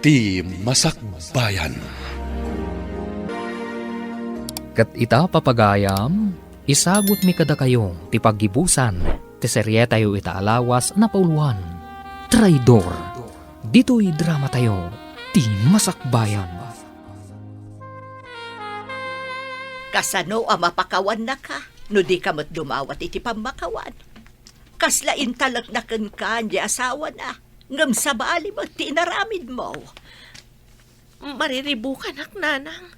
Ti Masakbayan. Kat ita papagayam, isagot mi kada kayo ti paggibusan, ti serye tayo ita alawas na pauluan. Traidor. Dito'y drama tayo, ti Masakbayan. Kasano ang mapakawan na ka, no di ka mat dumawat iti pamakawan. Kaslain talag na kan di asawa na, ngam sa bali mo tinaramid mo. Mariribukan ak nanang.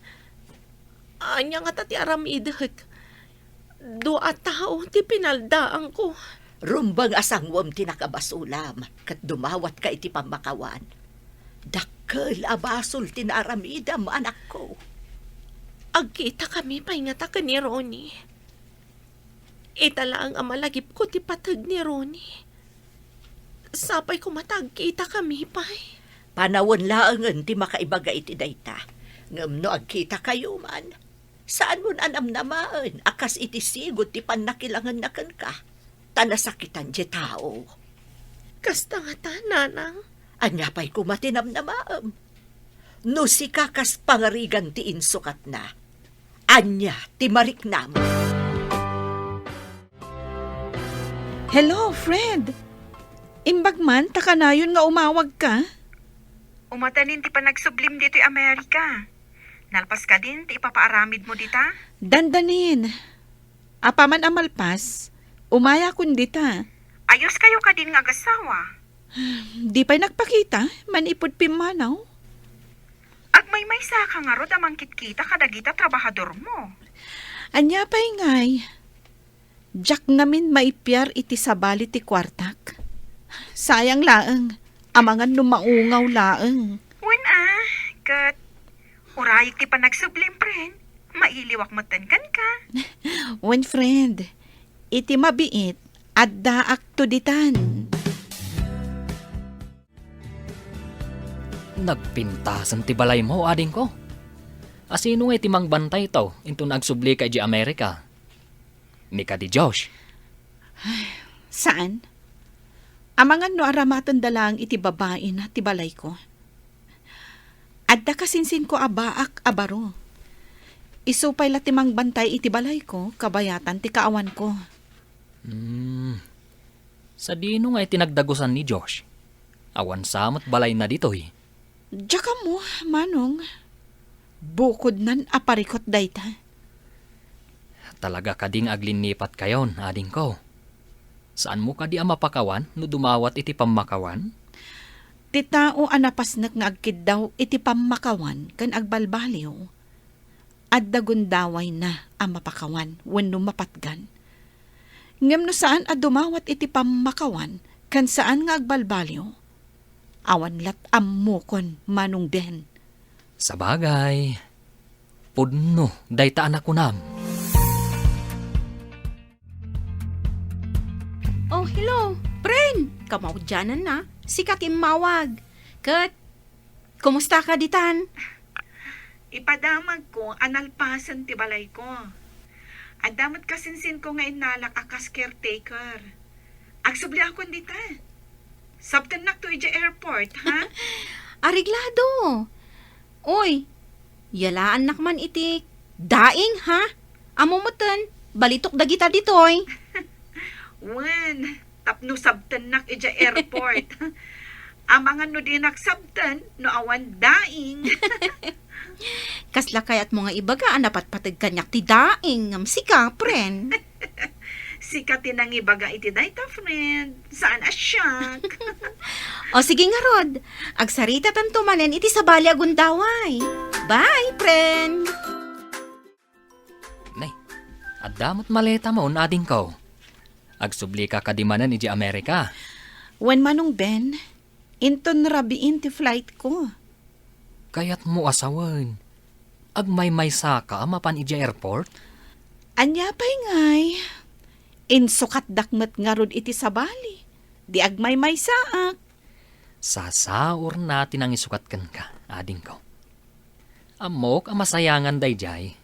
Anya nga tati aramidek. Doa tao ti pinaldaan ko. Rumbang asangwam tinakabasulam, kat dumawat ka iti pamakawan. Dakkel abasol tinaramidam anak ko. Agkita kami paingata ka ni Ronnie. Itala ang amalagip ko ti patag ni Ronnie. Sapay ko matagkita kami pay. Panawon laangan ti makaibaga iti dayta. Ngam no agkita kayo man. Saan mo anamnamaan akas iti sigot ti panakilangan na kan ka. Tanasakitan di tao. Kasta nga ta, nanang. Anya pa'y kumatinamnamaam. No si kakas pangarigan ti insukat na. Anya ti mariknam. Hello, Fred. Imbag man, takanayon nga umawag ka. Umatanin ti panagsublim dito'y Amerika. Nalpas ka din, ti ipapaaramid mo dita? Dandanin. Apaman amalpas, umaya kundi ta. Ayos kayo ka din nga agasawa. Di pa'y nagpakita, manipod pimanaw. Agmay sa ka nga rod amang kitkita kadagita trabahador mo. Anya pa'y ngay. Jack namin maipyar iti sabali ti kwartak. Sayang laeng, amangan lumaungaw laeng. Kat urayik ti panagsublim, friend. Mailiwak matan kan ka. When friend, iti mabiit at daak tuditan. Nagpintasan ti balay mo, ading ko. Asino nga iti mangbantay to, into nagsubli kay di Amerika. Mika di Josh. Saan? Amangan no aramaton dalang iti babae na ti balay ko. Adda kasinsin ko abaak abaro. Isupay latimang bantay iti balay ko, kabayatan ti kaawan ko. Sa dino nga itinagdagusan ni Josh. Awan samot balay na dito'y. Diyaka mo, manong. Bukod nan aparikot dayta. Talaga kading aglinipat kayon, ading ko. Saan mo kadi mapakawan no dumawat iti pamakawan? Ti tao anapasnak nga agkid daw iti pamakawan kan agbalbaliw. Adda gundaway na ang mapakawan wenno mapatgan. Ngem no saan dumawat iti pamakawan kan saan nga agbalbaliw. Awan lat ammukon manong den. Sabagay. Pudno, dayta anak kunam. Oh, hello. Pren, kamaudyanan na. Sikat imawag. Kat, kumusta ka ditan? Ipadamag ko analpasan ti balay ko. Adamat kasinsin ko nga inalak akas caretaker. Agsubli ako dita. Sabtan nak to ija airport, ha? Ariglado. Oy, yalaan nakman iti. Daing, ha? Amumutan, balitok dagita ditoy. Wen, tapno sabtan nak ija airport. Amangan no di naksabtan, no awan daing. Kasla kayat mo nga ibaga, anapat patag kanyak ti daing. Sika, pren. Sikatin ang ibaga iti dayta, friend. Saan asyak? O sige nga, Rod. Agsarita tanto manen iti sabali agundaway. Bye, pren. Nay, adamot maleta mo, ading ko. Agsubli ka kadimanan iti Amerika. Wen manong Ben, inton rabiin ti flight ko. Kayat mo asawan. Agmay saka mapan iti airport. Anya pa'y ngay. Insukat dakmet nga rod iti sabali. Di agmay saak. Sasaur natin ang isukat ka, ading ko. Amok ang masayangan dayjay.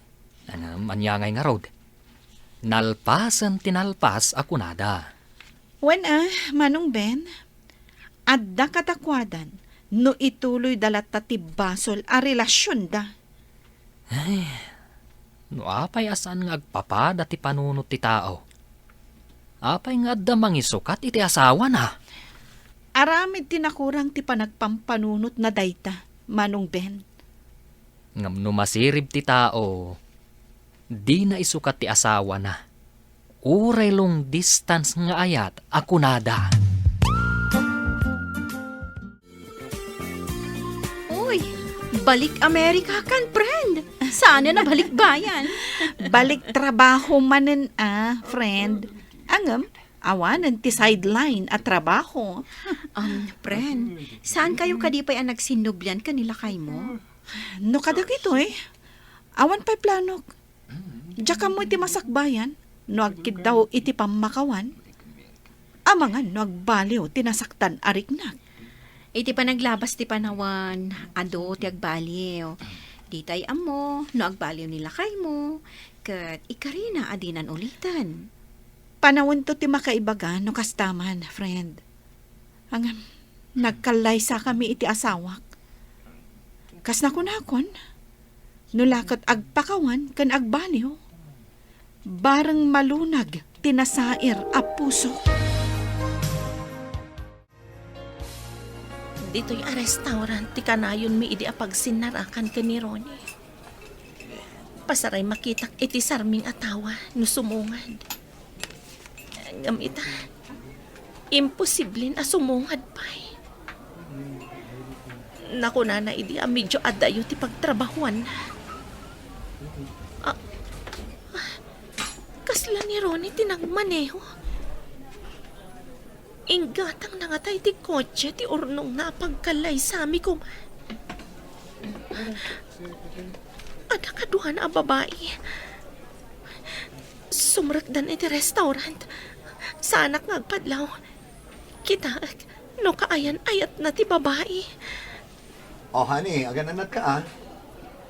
Manyangay nga rod. Nalpasan tinalpas ako nada. Wen manong Ben, adda katakwadan, no ituloy dalat ta ti basol a relasyon da. No apay asan nga agpapada ti panunot ti tao. Apay nga adda mangisukat iti asawa na. Aramid tinakurang ti panagpampanunot na dayta, Manong Ben. Ngam no masirib ti tao, di na isukat ti asawa na. Uray long distance nga ayat akunada. Uy, balik Amerika kan, friend. Sana na balik bayan. Balik trabaho manen friend. Angam, awanan ti sideline at trabaho. Friend, saan kayo kadipay ang nagsinubyan kanila kay mo? No kadag ito awan pa'y planok. Diya mo iti masakbayan, no agkid daw iti pamakawan. Amangan no agbaliw tinasaktan ariknak. Iti pa naglabas ti panawan, ado ti agbaliw. Ditay amo, no agbaliw nila kay mo, kat ikarina adinan ulitan. Panawon to ti makaibaga no kastaman, friend. Ang nagkalaysa kami iti asawak. Kas nakunakon, no lakot agpakawan kan agbaliw. Barang malunag tinasair a puso. Dito'y a restaurant, ti kanayon mi idi apagsinarakan ka ni Ronnie. Pasaray makitak iti sarming atawa, no sumungad. Ngamita, imposiblin a sumungad pa'y. Naku na idi a medyo adayo ti pagtrabahuan na. Kasla ni Ronnie tinagmaneho. Inggatang nangatay ti kotse ti urnong napagkalay sa ami ko. Ada kaduhan a babae. Sumrakdan iti restaurant. Sa anak ngagpadlaw. Kita, no kaayan ayat na ti babae. Oh, honey, agananat ka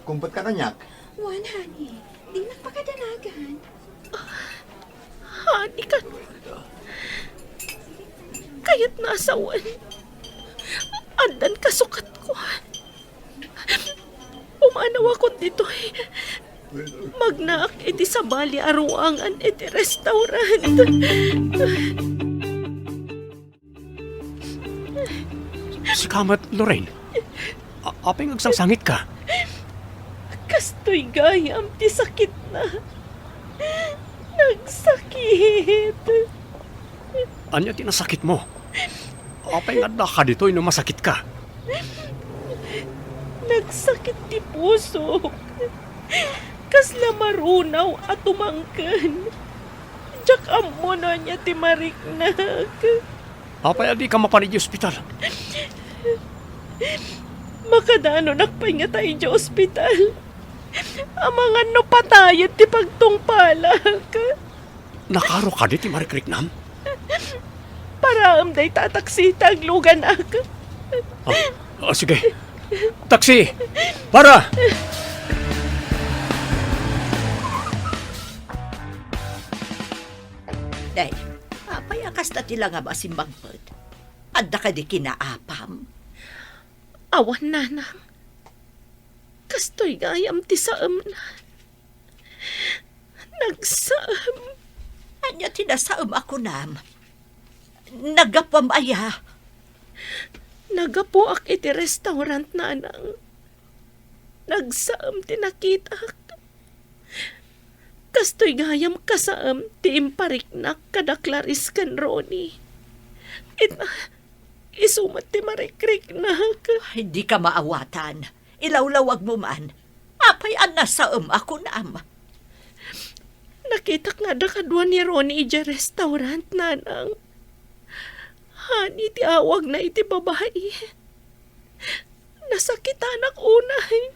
Kumpot ka kanyak. Wan, honey, di nagpakadanagan. Hani ka no. Kaya't nasawan. Andan kasukat ko. Umanaw ako dito magnaak iti sa bali aruangan iti restaurant. Sikamat, Lorraine. Apeng agsangsangit ka. Kastoy gayam ti sakit na. Nagsakit. Anya tinasakit mo? Apeng adda ka dito no masakit ka. Nagsakit ti puso. Kasla marunaw at umangkan. Diyak amo na niya ti mariknag. Apay adi ka mapanid yung ospital. Makadano nakpahinga tayo di ospital. Amangan no patayan ti pagtungpalag. Nakaro ka di ti marikriknam? Para day tataksita ang lugan ak. Sige. Taksi! Para! Day, apayakas na tila nga masimbangpad. Adda ka di kinaapam. Awan nanang. Kastoy gayam ti saam na. Nagsaam. Anya tinasaam ako nam. Nagapam aya. Nagapuak iti restaurant na anang. Nagsaam ti nakitak. Kastoy gayam kasaam ti impariknak kadaklaris kan Ronnie. Isumat ti marikriknak. Hindi ka maawatan. Ilawlawag mo man. Apay anasaam ako nam. Nakita nga da kadwa ni Ronnie ija restaurant nanang. Hani ti awag na iti babae. Nasakitan ak unay.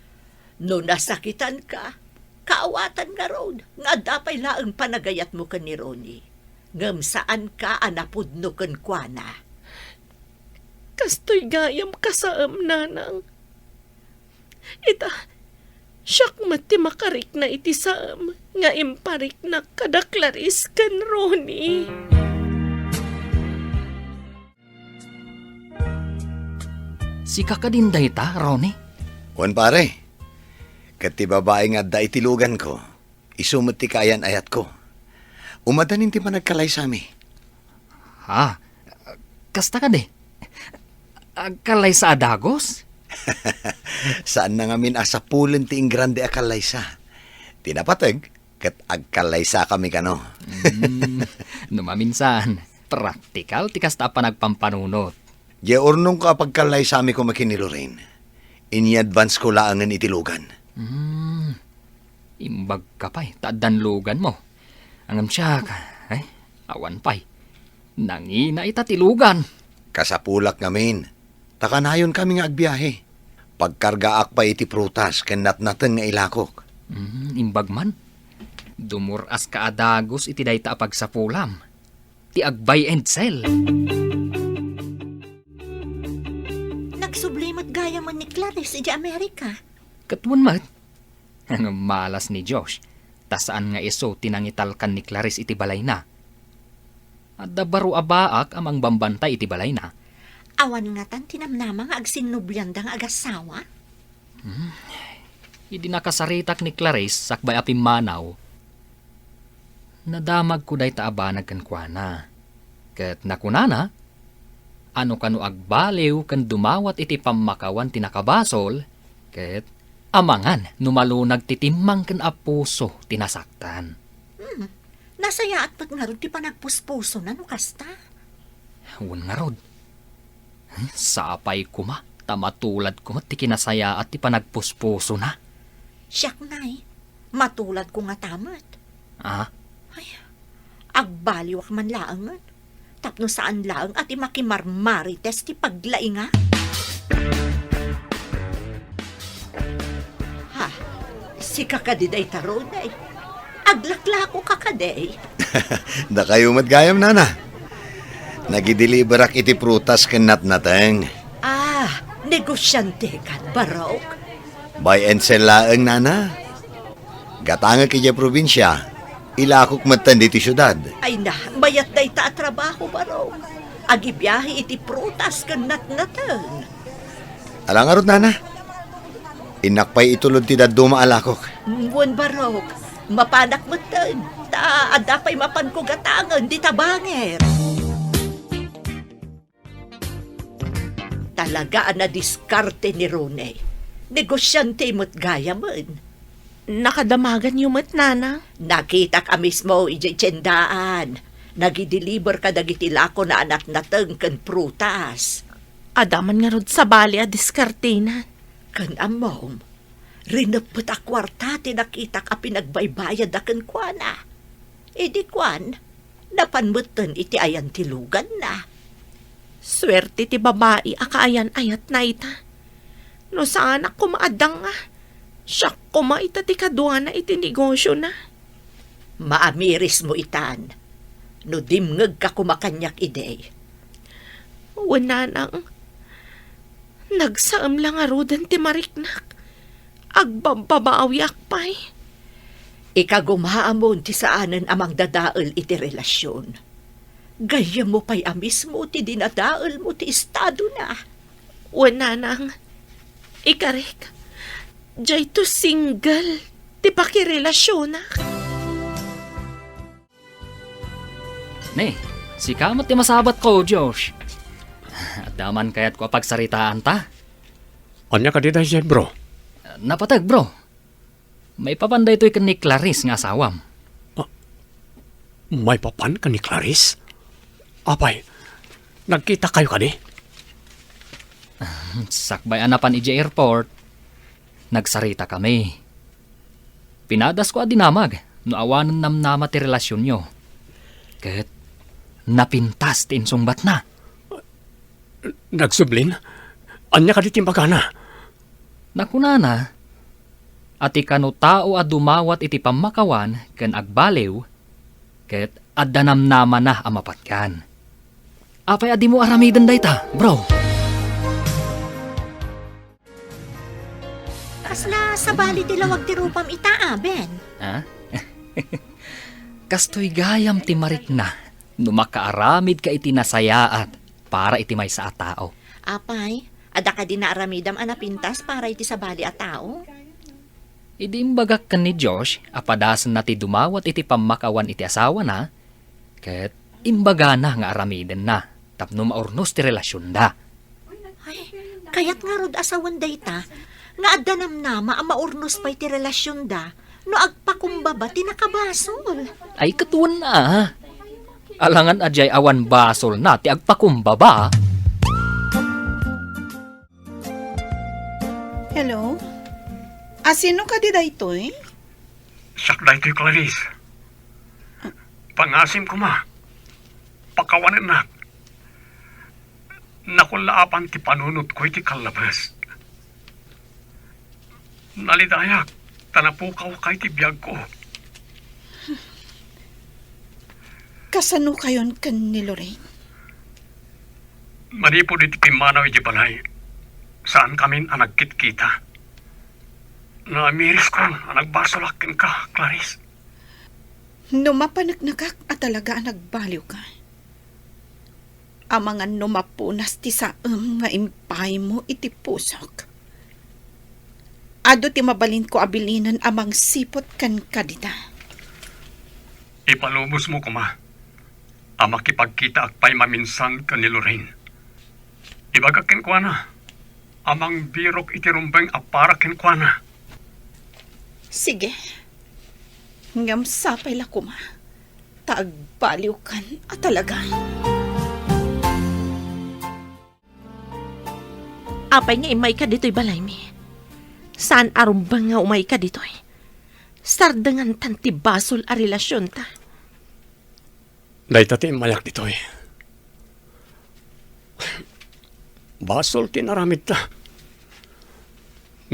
No nasakitan ka, kaawatan nga ron. Nga dapay laang panagayat mo ka ni Ronnie. Ngam saan ka anapudno kan kuana. Kastoy gayam kasaam nanang. Siyak mati makarik na iti saam. Nga imparik na kadaklaris kan Ronnie. Si kakadinday ta, Ronnie. Wan pare, kati babae nga da itilugan ko, isumot ti kayan ayat ko. Umadanin ti panagkalay sa mi. Ha? Kasta ka de. Agkalay sa adagos? Saan na ngamin asapulen ti ingrande akalay sa. Tinapatag, kat agkalay sa kami kano. Numaminsan, praktikal ti kasta pa nagpampanunot. Di ornong ka pagkalay sa mi ko makinilurin. Ini-advance ko laangan itilugan. Imbag ka pa'y, tadanlugan mo. Angam siya ka, awan pa'y. Nangina itatilugan. Kasapulak ngamin. Takanayon kami nga agbiyahe. Pagkargaak pa iti prutas, kanat-natan nga ilakok. Imbag man. Dumuras ka adagos iti dayta pagsapulam. Ti agbay and sell. Nagsublimot gaya man ni Clarice iti Amerika. Katwan mat. Ang malas ni Josh. Tasaan nga iso tinangitalkan ni Clarice iti balay na. At dabaro abaak amang bambantay iti balay na. Awan nga tan tinamnama nga agsinubyandang agasawa. Idi nakasaritak ni Clarice sakbay apim manaw. Nadamag ko day taabanag kan kuana. Ket nakunana, ano kanu agbaliw kan dumawat iti pamakawan tinakabasol, ket amangan numalunag titimang kan apuso tinasaktan. Nasaya at pat nga ron ti panagpuspuso na no kasta. Huwag nga rod. Sapay kuma, tamatulad kuma ti kinasaya at ti panagpuspuso na. Siyak nay, matulad ko nga tamat. Ah, Agbaliwak man laangan. Tapno saan laang at imakimarmarites ti paglainga. Ha, si kakadiday taronay. Aglaklako kakaday. Da kayo matgayam, nana. Nagideliverak iti prutas kanat-natang. Negosyante kan barok. Buy and sell laang, nana. Gatanga kaya probinsya. Ilakok matan diti syudad. Ay na, bayat day ta trabaho barok. Agibiyahe iti prutas kanat-natang. Alangarot, nana. Inakpay itulod ti daduma alakok. Buwan barok, mapanak matan. Ta, adapay mapan ko gatangan, di tabanger. Talagaan na diskarte ni Rone. Negosyante mo't gaya man. Nakadamagan yung mat, nana. Nakita ka mismo, ijay tiyendaan. Nagideliver ka dagiti lako na anak nateng kan prutas. Adaman nga rod sa bali a diskartina. Kan amom, rinapot a kwarta tinakita ka pinagbaybayad na kan kwana. E di kwan, napanmutan iti ayan tilugan na. Swerte ti babae akaayan ayat na ita. No sa anak ko maadang nga. Siya kumaita ti kadwa na iti negosyo na. Maamiris mo itan. No dimngeg ka kumakanyak ide. Wala nang. Nagsaam lang arudan ti mariknak. Agbababawi akpay. Ikagumaamon ti saanan amang dadaal iti relasyon. Gaya mo pa'y amis mo ti dinadaal mo ti estado na. Wala nang. Ikarek. Diyay to single. Ti pakirelasyon na. Ne, si kamot ti masabat ko, Josh. Daman kayat ko pagsaritaan ta. Anya ka dita siya, bro? Napatag, bro. May papanday to'y kan ni Clarice nga asawam. May papan ka ni Clarice? Apay, nagkita kayo ka di? Sakbay anapan iji airport. Nagsarita kami. Pinadas ko adinamag, no awanan namnama ti relasyon nyo. Ket, napintas ti insungbat na. Nagsublin? Anya ka di timbagana? Nakunana, ati kanu tao a dumawat iti pamakawan ken agbaliw, ket addanamnama na amapatkan. Apay adi mo aramiden dayta, bro. Kasla sa bali ti lawag ti rupam ita, Ben. Ha? Kastoy gayam ti marik na, no makaaramid ka iti nasayaat para iti may sa tao. Apay, Ada ka din na aramidam anapintas para iti sabali a tao. Idi imbagak kan ni Josh, apadasan na ti dumawat iti pamakawan iti asawa na, ket imbaga na nga aramiden na, tapno maurnos ti relasyon da. Ay, kayat nga rod asawan dayta, nga addanam nama ang maurnos pa iti relasyon da, no agpakumbaba ti nakabasol. Ay katuan na. Alangan ajay awan basol na ti agpakumbaba. Hello? Sino ka di daytoy? Sakday to'y Clarice. Pangasim ko ma. Pakawanan na. Nakulaapan ti panunot ko iti kalabas. Nalidayak, tanapukaw kay ti biyag ko. Kasano kayon kan ni Lorraine? Manipod iti pimanaw iti balay. Saan kami ang nagkit-kita? Naamiris ko ang nagbasolakin ka, Clarice. Numapanagnagak at talaga ang nagbaliw ka. Ang mga numapunas ti saem nga impay mo iti pusok. Ado ti mabalin ko abilinan amang sipot kan kadita. Ipalubos mo ko ma. Ang makipagkita akpay maminsan ka ni Lorraine. Ibagakin ko na. Amang birok iti rumbeng aparakin ko na. Sige. Ngam sapay la kuma. Taagbaliw kan at talaga. Apay nga imay ka dito'y balay mi. Saan arumbang nga umay ka dito'y? Sardangan tanti basol a relasyon ta. Dahil tati mayak dito eh. Basol tinaramid ta.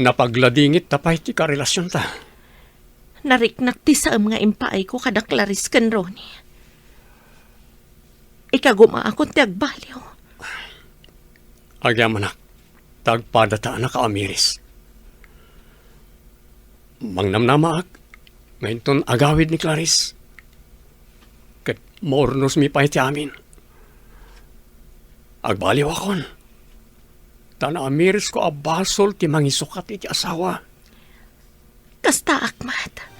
Napagladingit tapay ti karelasyon ta. Nariknak ti saam nga impaay ko kada Clarice kan Ronnie. Ikaguma akong ti agbaliw. Agyamanak, tagpadata na kaamiris. Mangnamnamaak, ngayon ton agawid ni Clarice. Kat maurnos mi pa iti amin. Agbaliw akon. Tana amiris ko abasol ti mangisukat iti asawa. Kasta akmat.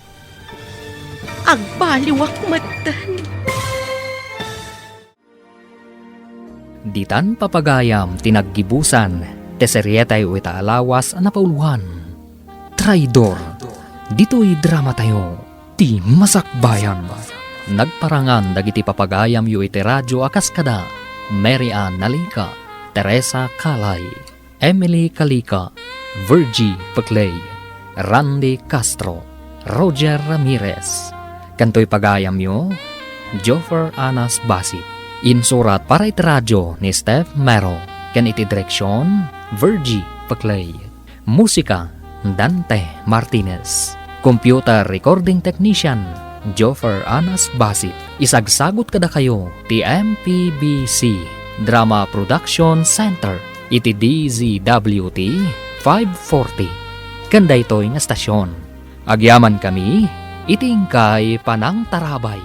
Agbaliw akmat. Ditan papagayam tinaggibusan, teseryetay o itaalawas na pauluhan. Traidor, dito'y drama tayo, ti masakbayan. Nagparangan dagiti papagayam yu iti radyo akaskada, Mary Ann Nalika, Teresa Kalay, Emily Kalika, Virgie Paclay, Randy Castro, Roger Ramirez. Kanto'y pagayam yu, Joffer Anas Basit. Insurat para iti radyo ni Steph Mero. Ken iti direksyon, Virgie Paclay. Musika, Dante Martinez. Computer Recording Technician, Joffer Anas Basit. Isagsagot kada kayo ti MPBC Drama Production Center iti DZWT 540. Kanda ito'y nga stasyon. Agyaman kami, itingkay panang tarabay.